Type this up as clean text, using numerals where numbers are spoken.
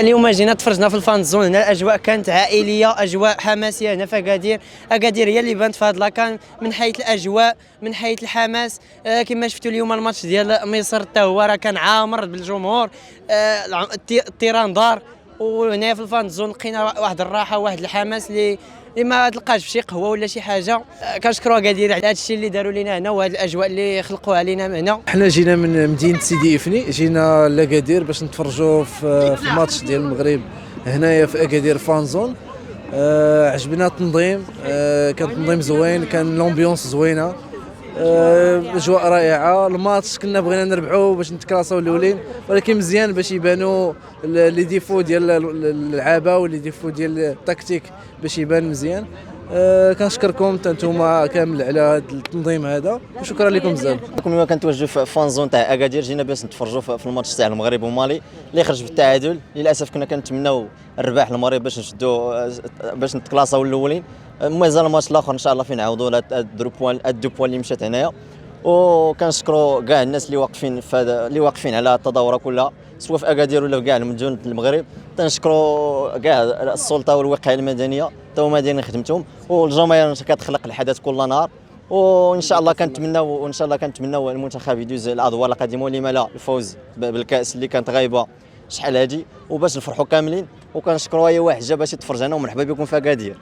اليوم جينا تفرجنا في الفان زون هنا، الاجواء كانت عائليه، اجواء حماسيه هنا في اكادير. اكادير هي اللي بانت في هذا لاكان من حيث الاجواء، من حيث الحماس. كما شفتوا اليوم الماتش ديال مصر حتى هو راه كان عامر بالجمهور. التيران دار، وهنا في الفان زون لقينا واحد الراحه وواحد الحماس اللي ما تلقاش في شي قهوه ولا شي حاجه. كنشكروا اكادير على هذا الشيء اللي داروا لنا هنا وهذه الاجواء اللي خلقوها لنا هنا. حنا جينا من مدينه سيدي افني، جينا لاكادير باش نتفرجوا في الماتش ديال المغرب هنايا في اكادير فان زون. عجبنا التنظيم، كان تنظيم زوين، كان لومبيونس زوينه، الاجواء رائعه. الماتش كنا بغينا نربحوه باش نتكلاساو الاولين، ولكن مزيان باش يبانوا لي ديفو ديال اللعابه ولي ديفو ديال التكتيك باش يبان مزيان. كنشكركم انتم كامل على هذا التنظيم هذا، وشكرا لكم بزاف. كما كنتواجدوا في فان زون تاع اكادير، جينا باش نتفرجوا في الماتش تاع المغرب ومالي اللي خرج بالتعادل. للاسف كنا كنتمناو الرباح المغرب باش نشدوا باش نتكلاساو الاولين. مازال الماتش الاخر ان شاء الله فين نعوضوا الدو بوان اللي مشات هنايا. وكنشكروا كاع الناس اللي واقفين في هذا، اللي واقفين على التظاهره كلها سواء في اكادير ولا في كاع المدن المغرب. تنشكروا كاع السلطه والوقايه المدنيه حتى هما دايرين خدمتهم، والجماهير كتخلق الحدث كل نهار. وان شاء الله كنتمناو المنتخب يدوز الادوار القادمه، ولما لا الفوز بالكاس اللي كانت غايبه شحال هادي، وباش نفرحوا كاملين. وكنشكروا اي واحد جا باش يتفرج هنا، ومرحبا بكم في اكادير.